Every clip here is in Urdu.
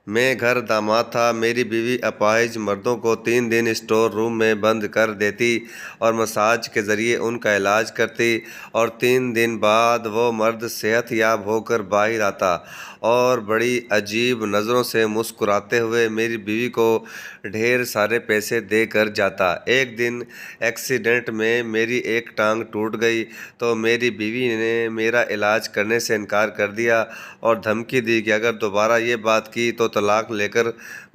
میں گھر داماد تھا۔ میری بیوی اپاہج مردوں کو 3 دن اسٹور روم میں بند کر دیتی اور مساج کے ذریعے ان کا علاج کرتی، اور 3 دن بعد وہ مرد صحت یاب ہو کر باہر آتا اور بڑی عجیب نظروں سے مسکراتے ہوئے میری بیوی کو ڈھیر سارے پیسے دے کر جاتا۔ ایک دن ایکسیڈنٹ میں میری ایک ٹانگ ٹوٹ گئی تو میری بیوی نے میرا علاج کرنے سے انکار کر دیا اور دھمکی دی کہ اگر دوبارہ یہ بات کی تو طلاق لے کر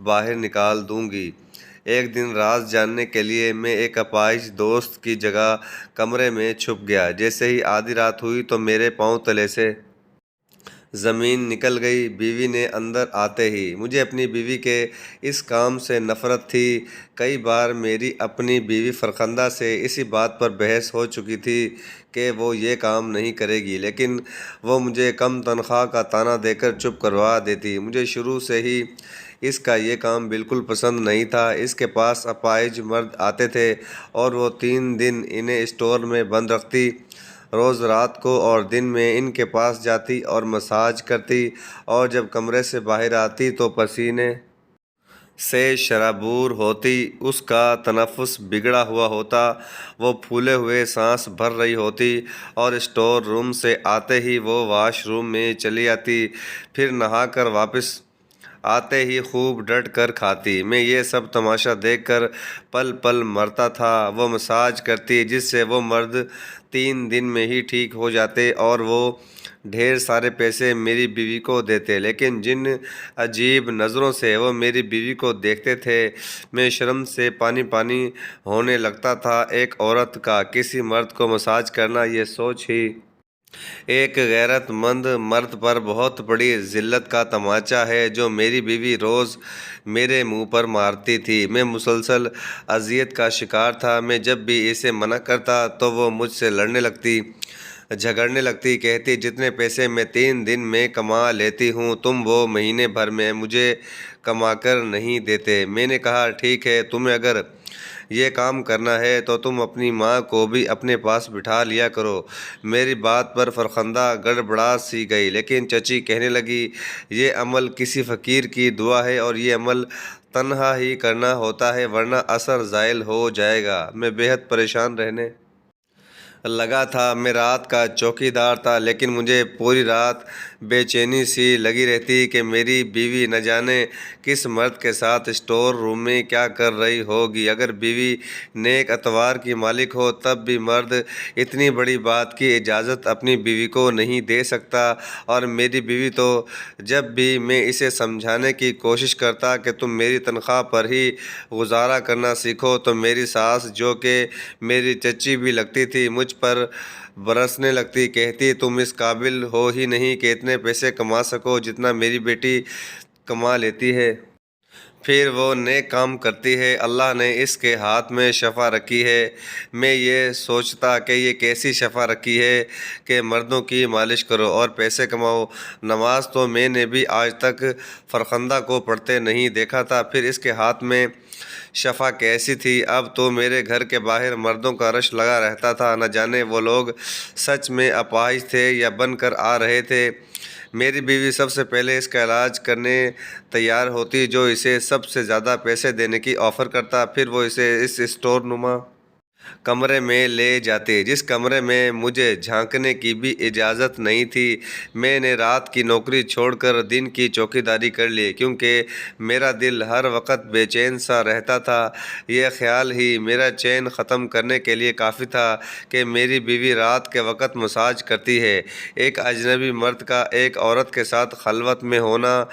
باہر نکال دوں گی۔ ایک دن راز جاننے کے لیے میں ایک اپاہج دوست کی جگہ کمرے میں چھپ گیا۔ جیسے ہی آدھی رات ہوئی تو میرے پاؤں تلے سے زمین نکل گئی۔ بیوی نے اندر آتے ہی مجھے اپنی بیوی کے اس کام سے نفرت تھی۔ کئی بار میری اپنی بیوی فرخندہ سے اسی بات پر بحث ہو چکی تھی کہ وہ یہ کام نہیں کرے گی، لیکن وہ مجھے کم تنخواہ کا طعنہ دے کر چپ کروا دیتی۔ مجھے شروع سے ہی اس کا یہ کام بالکل پسند نہیں تھا۔ اس کے پاس اپاہج مرد آتے تھے اور وہ 3 دن انہیں اسٹور میں بند رکھتی، روز رات کو اور دن میں ان کے پاس جاتی اور مساج کرتی، اور جب کمرے سے باہر آتی تو پسینے سے شرابور ہوتی، اس کا تنفس بگڑا ہوا ہوتا، وہ پھولے ہوئے سانس بھر رہی ہوتی، اور اسٹور روم سے آتے ہی وہ واش روم میں چلی آتی، پھر نہا کر واپس آتے ہی خوب ڈٹ کر کھاتی۔ میں یہ سب تماشا دیکھ کر پل پل مرتا تھا۔ وہ مساج کرتی جس سے وہ مرد 3 دن میں ہی ٹھیک ہو جاتے اور وہ ڈھیر سارے پیسے میری بیوی کو دیتے، لیکن جن عجیب نظروں سے وہ میری بیوی کو دیکھتے تھے میں شرم سے پانی پانی ہونے لگتا تھا۔ ایک عورت کا کسی مرد کو مساج کرنا، یہ سوچ ہی ایک غیرت مند مرد پر بہت بڑی ذلت کا تماچا ہے جو میری بیوی روز میرے منہ پر مارتی تھی۔ میں مسلسل اذیت کا شکار تھا۔ میں جب بھی اسے منع کرتا تو وہ مجھ سے لڑنے لگتی، جھگڑنے لگتی، کہتی جتنے پیسے میں 3 دن میں کما لیتی ہوں تم وہ مہینے بھر میں مجھے کما کر نہیں دیتے۔ میں نے کہا ٹھیک ہے، تمہیں اگر یہ کام کرنا ہے تو تم اپنی ماں کو بھی اپنے پاس بٹھا لیا کرو۔ میری بات پر فرخندہ گڑبڑا سی گئی، لیکن چچی کہنے لگی یہ عمل کسی فقیر کی دعا ہے اور یہ عمل تنہا ہی کرنا ہوتا ہے ورنہ اثر زائل ہو جائے گا۔ میں بے حد پریشان رہنے لگا تھا۔ میں رات کا چوکی دار تھا، لیکن مجھے پوری رات بے چینی سی لگی رہتی کہ میری بیوی نہ جانے کس مرد کے ساتھ اسٹور روم میں کیا کر رہی ہوگی۔ اگر بیوی نیک اتوار کی مالک ہو تب بھی مرد اتنی بڑی بات کی اجازت اپنی بیوی کو نہیں دے سکتا، اور میری بیوی تو جب بھی میں اسے سمجھانے کی کوشش کرتا کہ تم میری تنخواہ پر ہی گزارا کرنا سیکھو تو میری ساس جو کہ میری چچی بھی لگتی تھی مجھ پر برسنے لگتی، کہتی تم اس قابل ہو ہی نہیں کہ اتنے پیسے کما سکو جتنا میری بیٹی کما لیتی ہے۔ پھر وہ نیک کام کرتی ہے، اللہ نے اس کے ہاتھ میں شفا رکھی ہے۔ میں یہ سوچتا کہ یہ کیسی شفا رکھی ہے کہ مردوں کی مالش کرو اور پیسے کماؤ۔ نماز تو میں نے بھی آج تک فرخندہ کو پڑھتے نہیں دیکھا تھا، پھر اس کے ہاتھ میں شفا کیسی تھی؟ اب تو میرے گھر کے باہر مردوں کا رش لگا رہتا تھا، نہ جانے وہ لوگ سچ میں اپاہج تھے یا بن کر آ رہے تھے۔ میری بیوی سب سے پہلے اس کا علاج کرنے تیار ہوتی جو اسے سب سے زیادہ پیسے دینے کی آفر کرتا، پھر وہ اسے اس اسٹور نما کمرے میں لے جاتے جس کمرے میں مجھے جھانکنے کی بھی اجازت نہیں تھی۔ میں نے رات کی نوکری چھوڑ کر دن کی چوکی داری کر لی کیونکہ میرا دل ہر وقت بے چین سا رہتا تھا۔ یہ خیال ہی میرا چین ختم کرنے کے لیے کافی تھا کہ میری بیوی رات کے وقت مساج کرتی ہے۔ ایک اجنبی مرد کا ایک عورت کے ساتھ خلوت میں ہونا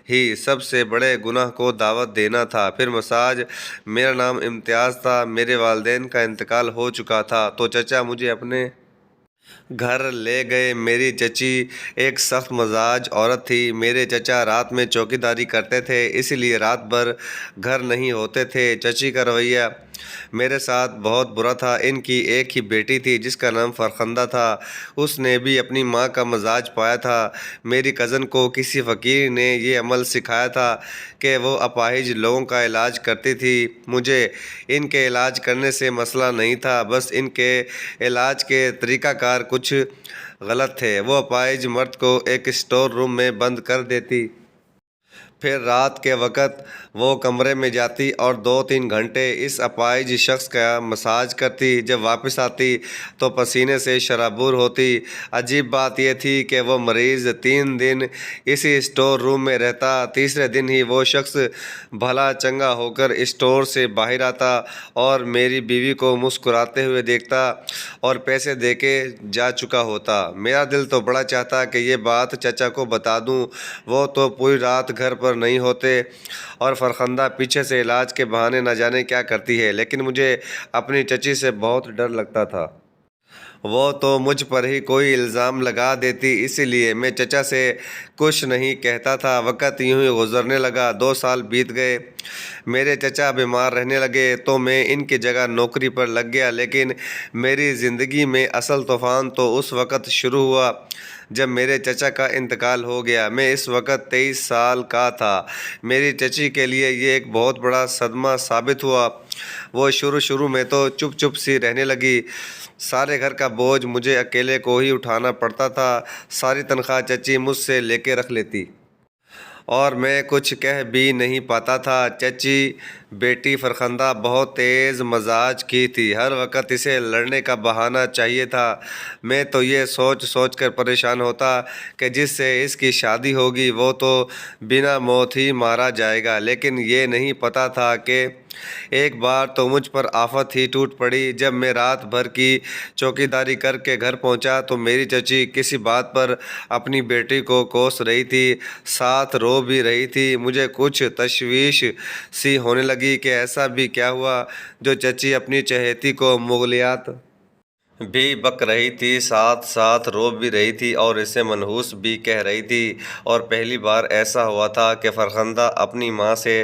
ہی سب سے بڑے گناہ کو دعوت دینا تھا۔ پھر مساج۔ میرا نام امتیاز تھا، میرے والدین کا انتقال ہو چکا تھا تو چچا مجھے اپنے گھر لے گئے۔ میری چچی ایک سخت مزاج عورت تھی۔ میرے چچا رات میں چوکی داری کرتے تھے، اس لیے رات بھر گھر نہیں ہوتے تھے۔ چچی کا رویہ میرے ساتھ بہت برا تھا۔ ان کی ایک ہی بیٹی تھی جس کا نام فرخندہ تھا، اس نے بھی اپنی ماں کا مزاج پایا تھا۔ میری کزن کو کسی فقیر نے یہ عمل سکھایا تھا کہ وہ اپاہج لوگوں کا علاج کرتی تھی۔ مجھے ان کے علاج کرنے سے مسئلہ نہیں تھا، بس ان کے علاج کے طریقہ کار کچھ غلط تھے۔ وہ اپاہج مرد کو ایک اسٹور روم میں بند کر دیتی، پھر رات کے وقت وہ کمرے میں جاتی اور 2-3 گھنٹے اس اپاہج شخص کا مساج کرتی۔ جب واپس آتی تو پسینے سے شرابور ہوتی۔ عجیب بات یہ تھی کہ وہ مریض 3 دن اسی اسٹور روم میں رہتا۔ تیسرے دن ہی وہ شخص بھلا چنگا ہو کر اسٹور سے باہر آتا اور میری بیوی کو مسکراتے ہوئے دیکھتا اور پیسے دے کے جا چکا ہوتا۔ میرا دل تو بڑا چاہتا کہ یہ بات چچا کو بتا دوں، وہ تو پوری رات گھر پر نہیں ہوتے اور فرخندہ پیچھے سے علاج کے بہانے نہ جانے کیا کرتی ہے، لیکن مجھے اپنی چچی سے بہت ڈر لگتا تھا۔ وہ تو مجھ پر ہی کوئی الزام لگا دیتی، اسی لیے میں چچا سے کچھ نہیں کہتا تھا۔ وقت یوں ہی گزرنے لگا، 2 سال بیت گئے۔ میرے چچا بیمار رہنے لگے تو میں ان کی جگہ نوکری پر لگ گیا، لیکن میری زندگی میں اصل طوفان تو اس وقت شروع ہوا جب میرے چچا کا انتقال ہو گیا۔ میں اس وقت 23 سال کا تھا۔ میری چچی کے لیے یہ ایک بہت بڑا صدمہ ثابت ہوا۔ وہ شروع میں تو چپ چپ سی رہنے لگی۔ سارے گھر کا بوجھ مجھے اکیلے کو ہی اٹھانا پڑتا تھا۔ ساری تنخواہ چچی مجھ سے لے کے رکھ لیتی اور میں کچھ کہہ بھی نہیں پاتا تھا۔ چچی بیٹی فرخندہ بہت تیز مزاج کی تھی، ہر وقت اسے لڑنے کا بہانہ چاہیے تھا۔ میں تو یہ سوچ کر پریشان ہوتا کہ جس سے اس کی شادی ہوگی وہ تو بنا موت ہی مارا جائے گا، لیکن یہ نہیں پتا تھا کہ ایک بار تو مجھ پر آفت ہی ٹوٹ پڑی۔ جب میں رات بھر کی چوکیداری کر کے گھر پہنچا تو میری چچی کسی بات پر اپنی بیٹی کو کوس رہی تھی، ساتھ رو بھی رہی تھی۔ مجھے کچھ تشویش سی ہونے لگی کہ ایسا بھی کیا ہوا جو چچی اپنی چہیتی کو مغلیات بھی بک رہی تھی، ساتھ ساتھ رو بھی رہی تھی اور اسے منحوس بھی کہہ رہی تھی۔ اور پہلی بار ایسا ہوا تھا کہ فرخندہ اپنی ماں سے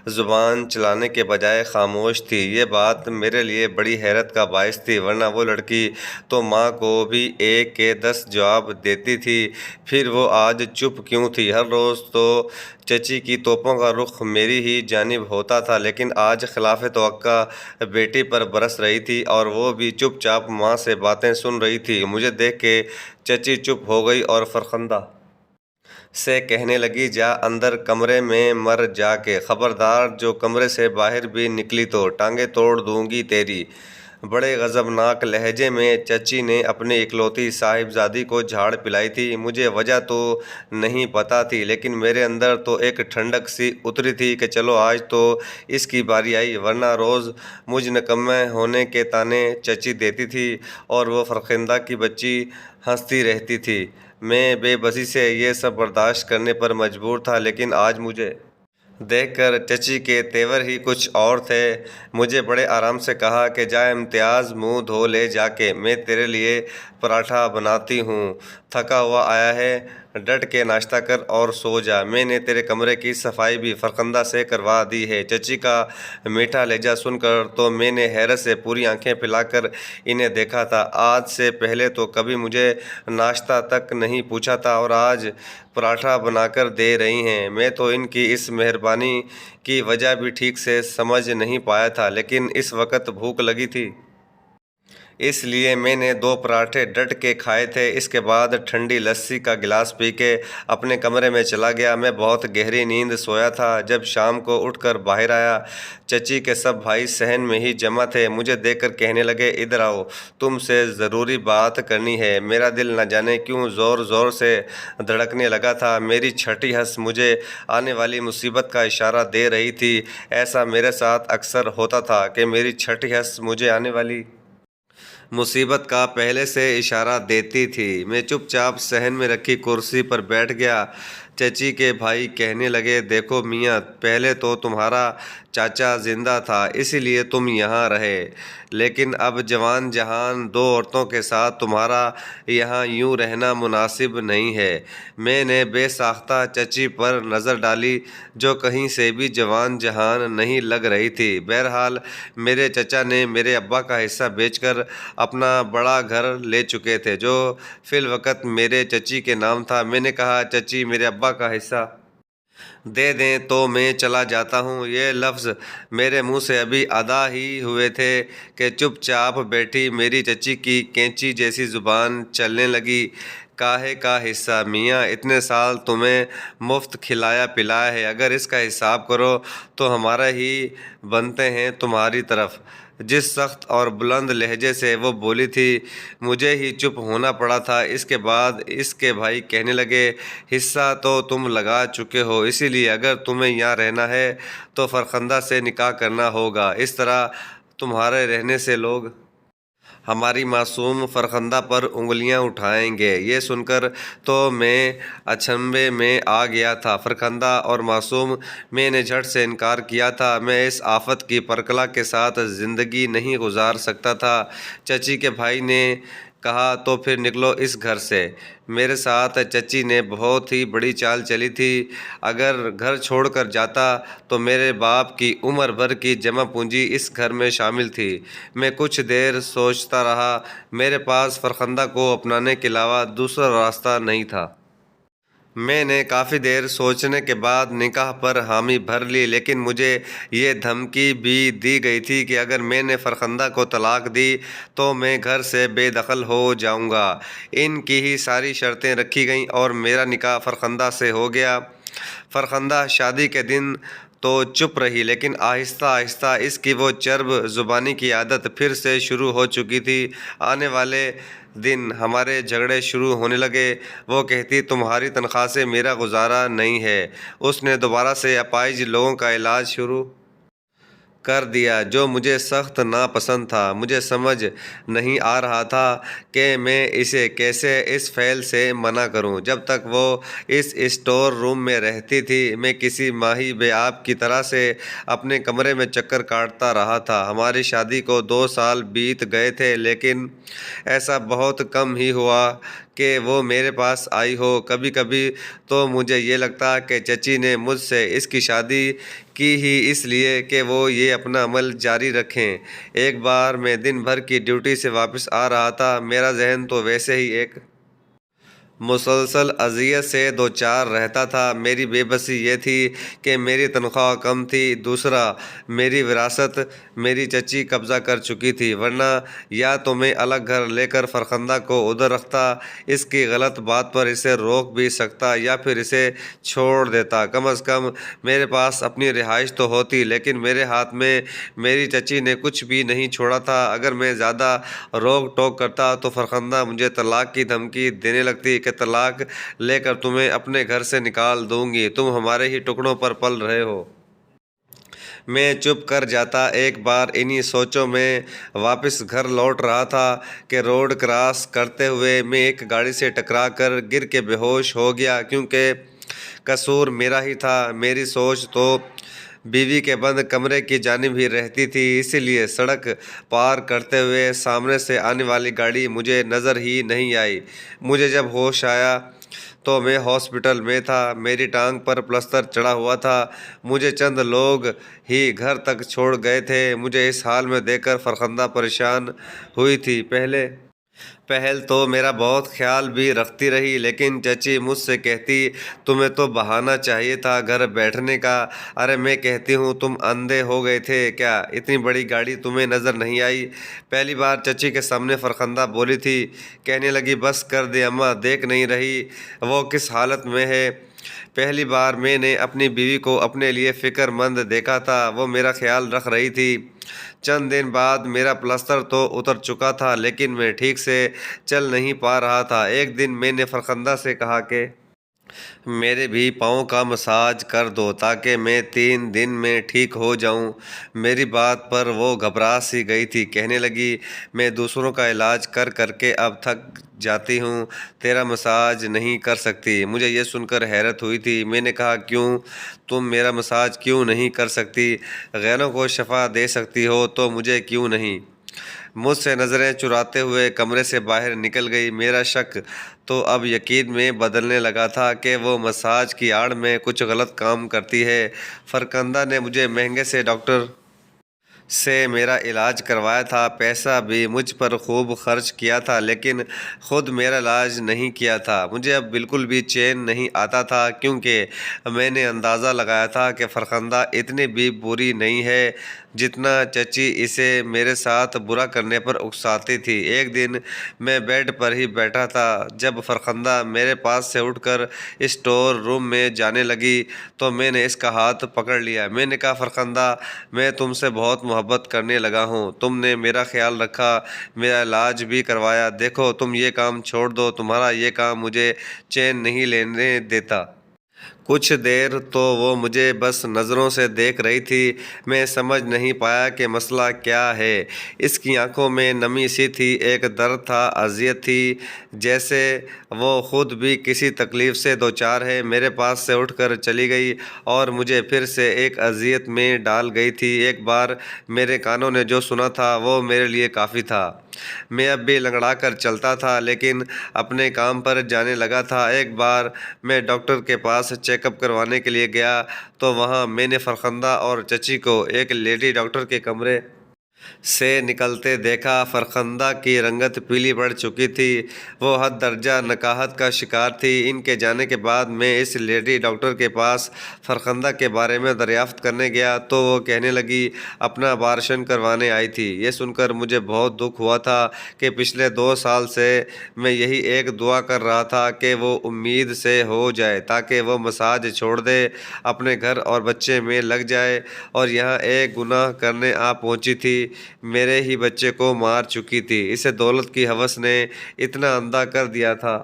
زبان چلانے کے بجائے خاموش تھی۔ یہ بات میرے لیے بڑی حیرت کا باعث تھی، ورنہ وہ لڑکی تو ماں کو بھی 1 کے 10 جواب دیتی تھی، پھر وہ آج چپ کیوں تھی؟ ہر روز تو چچی کی توپوں کا رخ میری ہی جانب ہوتا تھا، لیکن آج خلاف توقع بیٹی پر برس رہی تھی اور وہ بھی چپ چاپ ماں سے باتیں سن رہی تھی۔ مجھے دیکھ کے چچی چپ ہو گئی اور فرخندہ سے کہنے لگی، جا اندر کمرے میں مر جا کے، خبردار جو کمرے سے باہر بھی نکلی تو ٹانگیں توڑ دوں گی تیری۔ بڑے غضبناک لہجے میں چچی نے اپنی اکلوتی صاحبزادی کو جھاڑ پلائی تھی۔ مجھے وجہ تو نہیں پتا تھی، لیکن میرے اندر تو ایک ٹھنڈک سی اتری تھی کہ چلو آج تو اس کی باری آئی، ورنہ روز مجھ نکمے ہونے کے طعنے چچی دیتی تھی اور وہ فرخندہ کی بچی ہنستی رہتی تھی۔ میں بے بسی سے یہ سب برداشت کرنے پر مجبور تھا، لیکن آج مجھے دیکھ کر چچی کے تیور ہی کچھ اور تھے۔ مجھے بڑے آرام سے کہا کہ جا امتیاز منہ دھو لے جا کے، میں تیرے لیے پراٹھا بناتی ہوں، تھکا ہوا آیا ہے، ڈٹ کے ناشتہ کر اور سو جا۔ میں نے تیرے کمرے کی صفائی بھی فرخندہ سے کروا دی ہے۔ چچی کا میٹھا لہجہ سن کر تو میں نے حیرت سے پوری آنکھیں پھیلا کر انہیں دیکھا تھا۔ آج سے پہلے تو کبھی مجھے ناشتہ تک نہیں پوچھا تھا اور آج پراٹھا بنا کر دے رہی ہیں۔ میں تو ان کی اس مہربانی کی وجہ بھی ٹھیک سے سمجھ نہیں پایا تھا، لیکن اس وقت بھوک لگی تھی، اس لیے میں نے 2 پراٹھے ڈٹ کے کھائے تھے۔ اس کے بعد ٹھنڈی لسی کا گلاس پی کے اپنے کمرے میں چلا گیا۔ میں بہت گہری نیند سویا تھا۔ جب شام کو اٹھ کر باہر آیا، چچی کے سب بھائی صحن میں ہی جمع تھے۔ مجھے دیکھ کر کہنے لگے، ادھر آؤ، تم سے ضروری بات کرنی ہے۔ میرا دل نہ جانے کیوں زور زور سے دھڑکنے لگا تھا۔ میری چھٹی ہنس مجھے آنے والی مصیبت کا اشارہ دے رہی تھی۔ ایسا میرے ساتھ اکثر ہوتا تھا کہ میری چھٹی ہنس مجھے آنے والی مصیبت کا پہلے سے اشارہ دیتی تھی۔ میں چپ چاپ صحن میں رکھی کرسی پر بیٹھ گیا۔ چچی کے بھائی کہنے لگے، دیکھو میاں، پہلے تو تمہارا چاچا زندہ تھا اسی لیے تم یہاں رہے، لیکن اب جوان جہان 2 عورتوں کے ساتھ تمہارا یہاں یوں رہنا مناسب نہیں ہے۔ میں نے بے ساختہ چچی پر نظر ڈالی جو کہیں سے بھی جوان جہان نہیں لگ رہی تھی۔ بہرحال میرے چچا نے میرے ابا کا حصہ بیچ کر اپنا بڑا گھر لے چکے تھے جو فی الوقت میرے چچی کے نام تھا۔ میں نے کہا، چچی میرے ابا کا حصہ دے دیں تو میں چلا جاتا ہوں۔ یہ لفظ میرے منہ سے ابھی ادا ہی ہوئے تھے کہ چپ چاپ بیٹھی میری چچی کی کینچی جیسی زبان چلنے لگی۔ کاہے کا حصہ؟ میاں اتنے سال تمہیں مفت کھلایا پلایا ہے، اگر اس کا حساب کرو تو ہمارا ہی بنتے ہیں تمہاری طرف۔ جس سخت اور بلند لہجے سے وہ بولی تھی، مجھے ہی چپ ہونا پڑا تھا۔ اس کے بعد اس کے بھائی کہنے لگے، حصہ تو تم لگا چکے ہو، اسی لیے اگر تمہیں یہاں رہنا ہے تو فرخندہ سے نکاح کرنا ہوگا، اس طرح تمہارے رہنے سے لوگ ہماری معصوم فرخندہ پر انگلیاں اٹھائیں گے۔ یہ سن کر تو میں اچنبھے میں آ گیا تھا۔ فرخندہ اور معصوم، میں نے جھٹ سے انکار کیا تھا، میں اس آفت کی پرکلا کے ساتھ زندگی نہیں گزار سکتا تھا۔ چچی کے بھائی نے کہا، تو پھر نکلو اس گھر سے۔ میرے ساتھ چچی نے بہت ہی بڑی چال چلی تھی، اگر گھر چھوڑ کر جاتا تو میرے باپ کی عمر بھر کی جمع پونجی اس گھر میں شامل تھی۔ میں کچھ دیر سوچتا رہا، میرے پاس فرخندہ کو اپنانے کے علاوہ دوسرا راستہ نہیں تھا۔ میں نے کافی دیر سوچنے کے بعد نکاح پر حامی بھر لی، لیکن مجھے یہ دھمکی بھی دی گئی تھی کہ اگر میں نے فرخندہ کو طلاق دی تو میں گھر سے بے دخل ہو جاؤں گا۔ ان کی ہی ساری شرطیں رکھی گئیں اور میرا نکاح فرخندہ سے ہو گیا۔ فرخندہ شادی کے دن تو چپ رہی، لیکن آہستہ آہستہ اس کی وہ چرب زبانی کی عادت پھر سے شروع ہو چکی تھی۔ آنے والے دن ہمارے جھگڑے شروع ہونے لگے۔ وہ کہتی، تمہاری تنخواہ سے میرا گزارا نہیں ہے۔ اس نے دوبارہ سے اپاہج لوگوں کا علاج شروع کر دیا، جو مجھے سخت ناپسند تھا۔ مجھے سمجھ نہیں آ رہا تھا کہ میں اسے کیسے اس فعل سے منع کروں۔ جب تک وہ اس اسٹور روم میں رہتی تھی، میں کسی ماہی بے آب کی طرح سے اپنے کمرے میں چکر کاٹتا رہا تھا۔ ہماری شادی کو 2 سال بیت گئے تھے، لیکن ایسا بہت کم ہی ہوا کہ وہ میرے پاس آئی ہو۔ کبھی کبھی تو مجھے یہ لگتا کہ چچی نے مجھ سے اس کی شادی کی ہی اس لیے کہ وہ یہ اپنا عمل جاری رکھیں۔ ایک بار میں دن بھر کی ڈیوٹی سے واپس آ رہا تھا، میرا ذہن تو ویسے ہی ایک مسلسل اذیت سے دوچار رہتا تھا۔ میری بے بسی یہ تھی کہ میری تنخواہ کم تھی، دوسرا میری وراثت میری چچی قبضہ کر چکی تھی، ورنہ یا تو میں الگ گھر لے کر فرخندہ کو ادھر رکھتا، اس کی غلط بات پر اسے روک بھی سکتا، یا پھر اسے چھوڑ دیتا۔ کم از کم میرے پاس اپنی رہائش تو ہوتی، لیکن میرے ہاتھ میں میری چچی نے کچھ بھی نہیں چھوڑا تھا۔ اگر میں زیادہ روک ٹوک کرتا تو فرخندہ مجھے طلاق کی دھمکی دینے لگتی کہ طلاق لے کر تمہیں اپنے گھر سے نکال دوں گی، تم ہمارے ہی ٹکڑوں پر پل رہے ہو۔ میں چپ کر جاتا۔ ایک بار انہی سوچوں میں واپس گھر لوٹ رہا تھا کہ روڈ کراس کرتے ہوئے میں ایک گاڑی سے ٹکرا کر گر کے بے ہوش ہو گیا۔ کیونکہ قصور میرا ہی تھا، میری سوچ تو بیوی کے بند کمرے کی جانب ہی رہتی تھی، اسی لیے سڑک پار کرتے ہوئے سامنے سے آنے والی گاڑی مجھے نظر ہی نہیں آئی۔ مجھے جب ہوش آیا تو میں ہاسپٹل میں تھا، میری ٹانگ پر پلسٹر چڑھا ہوا تھا، مجھے چند لوگ ہی گھر تک چھوڑ گئے تھے۔ مجھے اس حال میں دیکھ کر فرخندہ پریشان ہوئی تھی۔ پہل تو میرا بہت خیال بھی رکھتی رہی، لیکن چچی مجھ سے کہتی، تمہیں تو بہانہ چاہیے تھا گھر بیٹھنے کا۔ ارے میں کہتی ہوں، تم اندھے ہو گئے تھے کیا؟ اتنی بڑی گاڑی تمہیں نظر نہیں آئی؟ پہلی بار چچی کے سامنے فرخندہ بولی تھی۔ کہنے لگی، بس کر دے اماں، دیکھ نہیں رہی وہ کس حالت میں ہے؟ پہلی بار میں نے اپنی بیوی کو اپنے لیے فکر مند دیکھا تھا، وہ میرا خیال رکھ رہی تھی۔ چند دن بعد میرا پلسٹر تو اتر چکا تھا، لیکن میں ٹھیک سے چل نہیں پا رہا تھا۔ ایک دن میں نے فرخندہ سے کہا کہ میرے بھی پاؤں کا مساج کر دو تاکہ میں 3 دن میں ٹھیک ہو جاؤں۔ میری بات پر وہ گھبرا سی گئی تھی، کہنے لگی، میں دوسروں کا علاج کر کر کے اب تھک جاتی ہوں، تیرا مساج نہیں کر سکتی۔ مجھے یہ سن کر حیرت ہوئی تھی۔ میں نے کہا، کیوں؟ تم میرا مساج کیوں نہیں کر سکتی؟ غیروں کو شفا دے سکتی ہو تو مجھے کیوں نہیں؟ مجھ سے نظریں چراتے ہوئے کمرے سے باہر نکل گئی۔ میرا شک تو اب یقین میں بدلنے لگا تھا کہ وہ مساج کی آڑ میں کچھ غلط کام کرتی ہے۔ فرخندہ نے مجھے مہنگے سے ڈاکٹر سے میرا علاج کروایا تھا، پیسہ بھی مجھ پر خوب خرچ کیا تھا، لیکن خود میرا علاج نہیں کیا تھا۔ مجھے اب بالکل بھی چین نہیں آتا تھا، کیونکہ میں نے اندازہ لگایا تھا کہ فرخندہ اتنی بھی بری نہیں ہے جتنا چچی اسے میرے ساتھ برا کرنے پر اکساتی تھی۔ ایک دن میں بیڈ پر ہی بیٹھا تھا جب فرخندہ میرے پاس سے اٹھ کر اسٹور روم میں جانے لگی تو میں نے اس کا ہاتھ پکڑ لیا۔ میں نے کہا، فرخندہ، میں تم سے بہت محبت کرنے لگا ہوں، تم نے میرا خیال رکھا، میرا علاج بھی کروایا، دیکھو تم یہ کام چھوڑ دو، تمہارا یہ کام مجھے چین نہیں لینے دیتا۔ کچھ دیر تو وہ مجھے بس نظروں سے دیکھ رہی تھی۔ میں سمجھ نہیں پایا کہ مسئلہ کیا ہے۔ اس کی آنکھوں میں نمی سی تھی، ایک درد تھا، اذیت تھی، جیسے وہ خود بھی کسی تکلیف سے دوچار ہے۔ میرے پاس سے اٹھ کر چلی گئی اور مجھے پھر سے ایک اذیت میں ڈال گئی تھی۔ ایک بار میرے کانوں نے جو سنا تھا وہ میرے لیے کافی تھا۔ میں اب بھی لنگڑا کر چلتا تھا، لیکن اپنے کام پر جانے لگا تھا۔ ایک بار میں ڈاکٹر کے پاس چیک اپ کروانے کے لیے گیا تو وہاں میں نے فرخندہ اور چچی کو ایک لیڈی ڈاکٹر کے کمرے سے نکلتے دیکھا۔ فرخندہ کی رنگت پیلی پڑ چکی تھی، وہ حد درجہ نکاہت کا شکار تھی۔ ان کے جانے کے بعد میں اس لیڈی ڈاکٹر کے پاس فرخندہ کے بارے میں دریافت کرنے گیا تو وہ کہنے لگی اپنا ابارشن کروانے آئی تھی۔ یہ سن کر مجھے بہت دکھ ہوا تھا کہ پچھلے 2 سال سے میں یہی ایک دعا کر رہا تھا کہ وہ امید سے ہو جائے تاکہ وہ مساج چھوڑ دے، اپنے گھر اور بچے میں لگ جائے، اور یہاں ایک گناہ کرنے آ پہنچی تھی، میرے ہی بچے کو مار چکی تھی۔ اسے دولت کی ہوس نے اتنا اندھا کر دیا تھا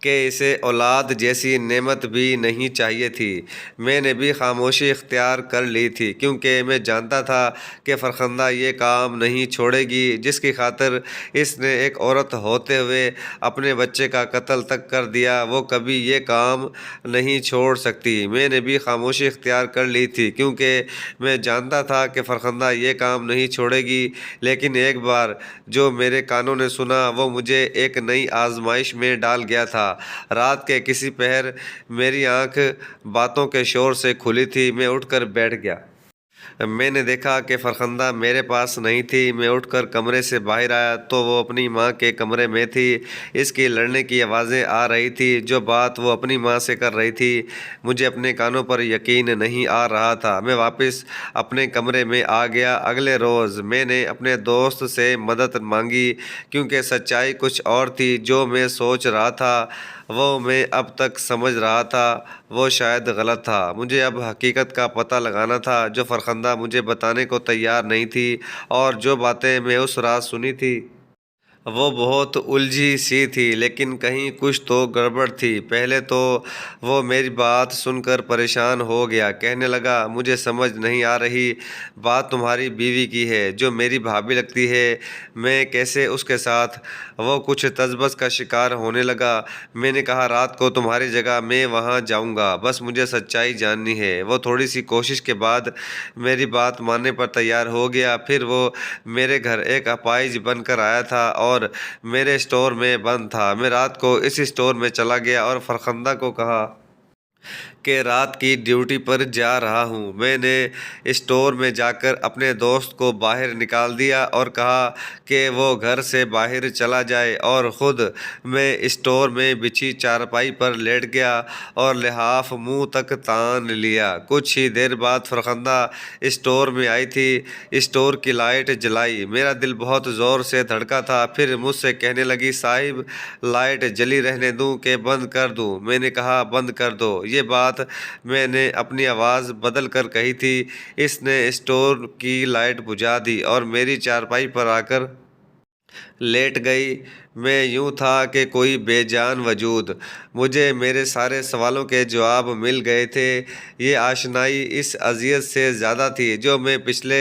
کہ اسے اولاد جیسی نعمت بھی نہیں چاہیے تھی۔ میں نے بھی خاموشی اختیار کر لی تھی، کیونکہ میں جانتا تھا کہ فرخندہ یہ کام نہیں چھوڑے گی جس کی خاطر اس نے ایک عورت ہوتے ہوئے اپنے بچے کا قتل تک کر دیا، وہ کبھی یہ کام نہیں چھوڑ سکتی۔ میں نے بھی خاموشی اختیار کر لی تھی، کیونکہ میں جانتا تھا کہ فرخندہ یہ کام نہیں چھوڑے گی، لیکن ایک بار جو میرے کانوں نے سنا وہ مجھے ایک نئی آزمائش میں ڈال گیا تھا۔ رات کے کسی پہر میری آنکھ باتوں کے شور سے کھلی تھی۔ میں اٹھ کر بیٹھ گیا۔ میں نے دیکھا کہ فرخندہ میرے پاس نہیں تھی۔ میں اٹھ کر کمرے سے باہر آیا تو وہ اپنی ماں کے کمرے میں تھی۔ اس کی لڑنے کی آوازیں آ رہی تھی۔ جو بات وہ اپنی ماں سے کر رہی تھی مجھے اپنے کانوں پر یقین نہیں آ رہا تھا۔ میں واپس اپنے کمرے میں آ گیا۔ اگلے روز میں نے اپنے دوست سے مدد مانگی، کیونکہ سچائی کچھ اور تھی۔ جو میں سوچ رہا تھا وہ میں اب تک سمجھ رہا تھا وہ شاید غلط تھا۔ مجھے اب حقیقت کا پتہ لگانا تھا جو فرخندہ مجھے بتانے کو تیار نہیں تھی، اور جو باتیں میں اس رات سنی تھی وہ بہت الجھی سی تھی، لیکن کہیں کچھ تو گڑبڑ تھی۔ پہلے تو وہ میری بات سن کر پریشان ہو گیا، کہنے لگا مجھے سمجھ نہیں آ رہی، بات تمہاری بیوی کی ہے جو میری بھابھی لگتی ہے، میں کیسے اس کے ساتھ؟ وہ کچھ تذبذب کا شکار ہونے لگا۔ میں نے کہا رات کو تمہاری جگہ میں وہاں جاؤں گا، بس مجھے سچائی جاننی ہے۔ وہ تھوڑی سی کوشش کے بعد میری بات ماننے پر تیار ہو گیا۔ پھر وہ میرے گھر ایک اپائج بن کر آیا تھا اور میرے اسٹور میں بند تھا۔ میں رات کو اس اسٹور میں چلا گیا اور فرخندہ کو کہا کہ رات کی ڈیوٹی پر جا رہا ہوں۔ میں نے اسٹور میں جا کر اپنے دوست کو باہر نکال دیا اور کہا کہ وہ گھر سے باہر چلا جائے، اور خود میں اسٹور میں بچھی چارپائی پر لیٹ گیا اور لحاف منہ تک تان لیا۔ کچھ ہی دیر بعد فرخندہ اسٹور میں آئی تھی۔ اسٹور کی لائٹ جلائی۔ میرا دل بہت زور سے دھڑکا تھا۔ پھر مجھ سے کہنے لگی صاحب لائٹ جلی رہنے دوں کہ بند کر دوں؟ میں نے کہا بند کر دو۔ یہ بات میں نے اپنی آواز بدل کر کہی تھی۔ اس نے اسٹور کی لائٹ بجھا دی اور میری چارپائی پر آ کر لیٹ گئی۔ میں یوں تھا کہ کوئی بے جان وجود۔ مجھے میرے سارے سوالوں کے جواب مل گئے تھے۔ یہ آشنائی اس اذیت سے زیادہ تھی جو میں پچھلے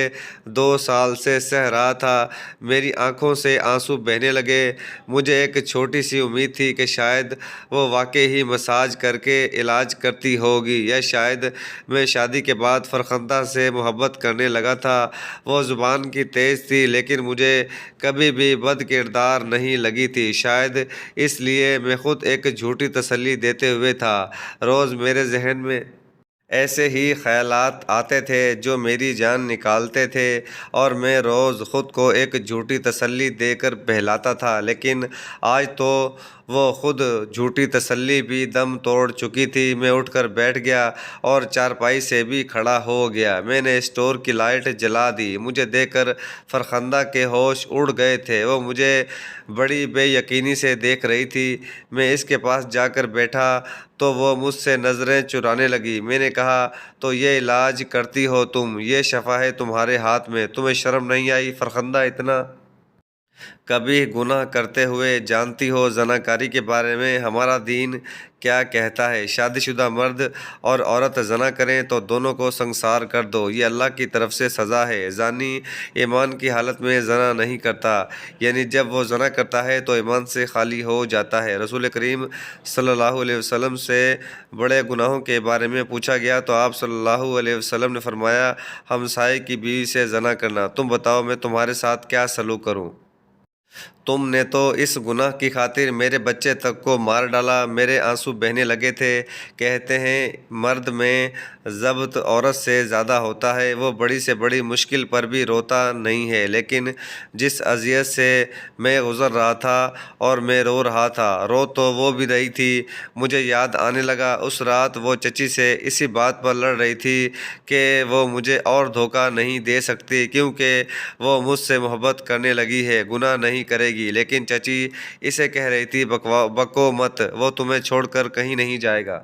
2 سال سے سہ رہا تھا۔ میری آنکھوں سے آنسو بہنے لگے۔ مجھے ایک چھوٹی سی امید تھی کہ شاید وہ واقعی ہی مساج کر کے علاج کرتی ہوگی، یا شاید میں شادی کے بعد فرخندہ سے محبت کرنے لگا تھا۔ وہ زبان کی تیز تھی، لیکن مجھے کبھی بھی بد کردار نہیں لگی تھی۔ شاید اس لیے میں خود ایک جھوٹی تسلی دیتے ہوئے تھا۔ روز میرے ذہن میں ایسے ہی خیالات آتے تھے جو میری جان نکالتے تھے، اور میں روز خود کو ایک جھوٹی تسلی دے کر بہلاتا تھا، لیکن آج تو وہ خود جھوٹی تسلی بھی دم توڑ چکی تھی۔ میں اٹھ کر بیٹھ گیا اور چارپائی سے بھی کھڑا ہو گیا۔ میں نے اسٹور کی لائٹ جلا دی۔ مجھے دیکھ کر فرخندہ کے ہوش اڑ گئے تھے۔ وہ مجھے بڑی بے یقینی سے دیکھ رہی تھی۔ میں اس کے پاس جا کر بیٹھا تو وہ مجھ سے نظریں چرانے لگی۔ میں نے کہا، تو یہ علاج کرتی ہو تم، یہ شفا ہے تمہارے ہاتھ میں، تمہیں شرم نہیں آئی فرخندہ اتنا؟ کبھی گناہ کرتے ہوئے؟ جانتی ہو زناکاری کے بارے میں ہمارا دین کیا کہتا ہے؟ شادی شدہ مرد اور عورت زنا کریں تو دونوں کو سنسار کر دو، یہ اللہ کی طرف سے سزا ہے۔ زانی ایمان کی حالت میں زنا نہیں کرتا، یعنی جب وہ زنا کرتا ہے تو ایمان سے خالی ہو جاتا ہے۔ رسول کریم صلی اللہ علیہ وسلم سے بڑے گناہوں کے بارے میں پوچھا گیا تو آپ صلی اللہ علیہ وسلم نے فرمایا، ہمسائے کی بیوی سے زنا کرنا۔ تم بتاؤ میں تمہارے ساتھ کیا سلوک کروں؟ تم نے تو اس گناہ کی خاطر میرے بچے تک کو مار ڈالا۔ میرے آنسو بہنے لگے تھے۔ کہتے ہیں مرد میں ضبط عورت سے زیادہ ہوتا ہے۔ وہ بڑی سے بڑی مشکل پر بھی روتا نہیں ہے، لیکن جس اذیت سے میں گزر رہا تھا اور میں رو رہا تھا، رو تو وہ بھی رہی تھی۔ مجھے یاد آنے لگا اس رات وہ چچی سے اسی بات پر لڑ رہی تھی کہ وہ مجھے اور دھوکہ نہیں دے سکتی کیونکہ وہ مجھ سے محبت کرنے لگی ہے، گناہ نہیں کرے گی، لیکن چچی اسے کہہ رہی تھی، بکو مت، وہ تمہیں چھوڑ کر کہیں نہیں جائے گا۔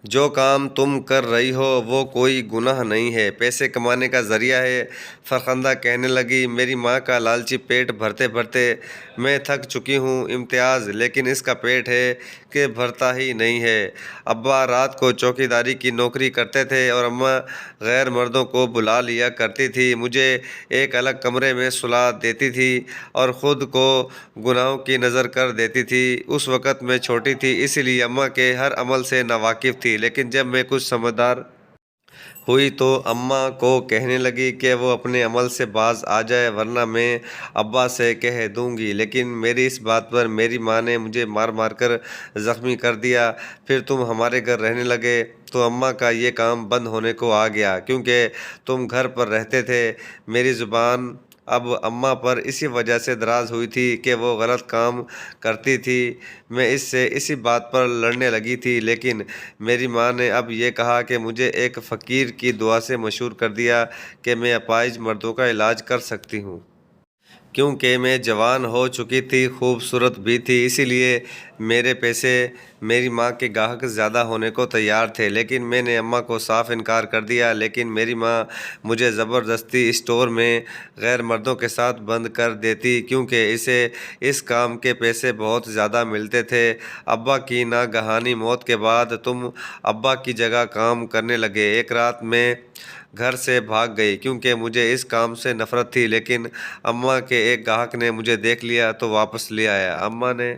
جو کام تم کر رہی ہو وہ کوئی گناہ نہیں ہے، پیسے کمانے کا ذریعہ ہے۔ فرخندہ کہنے لگی، میری ماں کا لالچی پیٹ بھرتے بھرتے میں تھک چکی ہوں امتیاز، لیکن اس کا پیٹ ہے کہ بھرتا ہی نہیں ہے۔ ابا رات کو چوکیداری کی نوکری کرتے تھے اور اماں غیر مردوں کو بلا لیا کرتی تھی۔ مجھے ایک الگ کمرے میں سلا دیتی تھی اور خود کو گناہوں کی نظر کر دیتی تھی۔ اس وقت میں چھوٹی تھی، اس لیے اماں کے ہر عمل سے ناواقف تھی، لیکن جب میں کچھ سمجھدار ہوئی تو اماں کو کہنے لگی کہ وہ اپنے عمل سے باز آ جائے ورنہ میں ابا سے کہہ دوں گی، لیکن میری اس بات پر میری ماں نے مجھے مار مار کر زخمی کر دیا۔ پھر تم ہمارے گھر رہنے لگے تو اماں کا یہ کام بند ہونے کو آ گیا کیونکہ تم گھر پر رہتے تھے۔ میری زبان اب اماں پر اسی وجہ سے دراز ہوئی تھی کہ وہ غلط کام کرتی تھی۔ میں اس سے اسی بات پر لڑنے لگی تھی، لیکن میری ماں نے اب یہ کہا کہ مجھے ایک فقیر کی دعا سے مشہور کر دیا کہ میں اپائج مردوں کا علاج کر سکتی ہوں۔ کیونکہ میں جوان ہو چکی تھی، خوبصورت بھی تھی، اسی لیے میرے پیسے میری ماں کے گاہک زیادہ ہونے کو تیار تھے، لیکن میں نے اماں کو صاف انکار کر دیا۔ لیکن میری ماں مجھے زبردستی اسٹور میں غیر مردوں کے ساتھ بند کر دیتی کیونکہ اسے اس کام کے پیسے بہت زیادہ ملتے تھے۔ ابا کی ناگہانی موت کے بعد تم ابا کی جگہ کام کرنے لگے۔ ایک رات میں گھر سے بھاگ گئی کیونکہ مجھے اس کام سے نفرت تھی، لیکن اماں کے ایک گاہک نے مجھے دیکھ لیا تو واپس لے آیا۔ اماں نے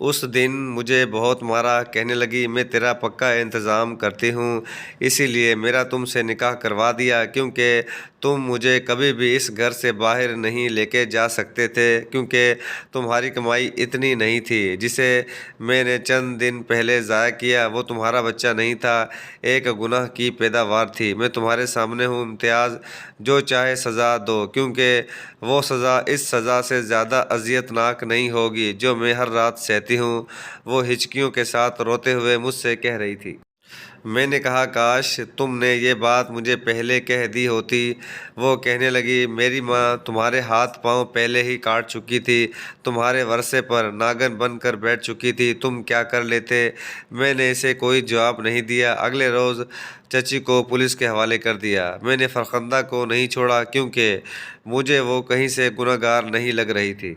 اس دن مجھے بہت مارا، کہنے لگی، میں تیرا پکا انتظام کرتی ہوں، اسی لیے میرا تم سے نکاح کروا دیا کیونکہ تم مجھے کبھی بھی اس گھر سے باہر نہیں لے کے جا سکتے تھے کیونکہ تمہاری کمائی اتنی نہیں تھی۔ جسے میں نے چند دن پہلے ضائع کیا وہ تمہارا بچہ نہیں تھا، ایک گناہ کی پیداوار تھی۔ میں تمہارے سامنے ہوں امتیاز، جو چاہے سزا دو کیونکہ وہ سزا اس سزا سے زیادہ اذیت ناک نہیں ہوگی جو میں ہر رات سہتی ہوں۔ وہ ہچکیوں کے ساتھ روتے ہوئے مجھ سے کہہ رہی تھی۔ میں نے کہا، کاش تم نے یہ بات مجھے پہلے کہہ دی ہوتی۔ وہ کہنے لگی، میری ماں تمہارے ہاتھ پاؤں پہلے ہی کاٹ چکی تھی، تمہارے ورثے پر ناگن بن کر بیٹھ چکی تھی، تم کیا کر لیتے؟ میں نے اسے کوئی جواب نہیں دیا۔ اگلے روز چچی کو پولیس کے حوالے کر دیا۔ میں نے فرخندہ کو نہیں چھوڑا کیونکہ مجھے وہ کہیں سے گنہگار نہیں لگ رہی تھی۔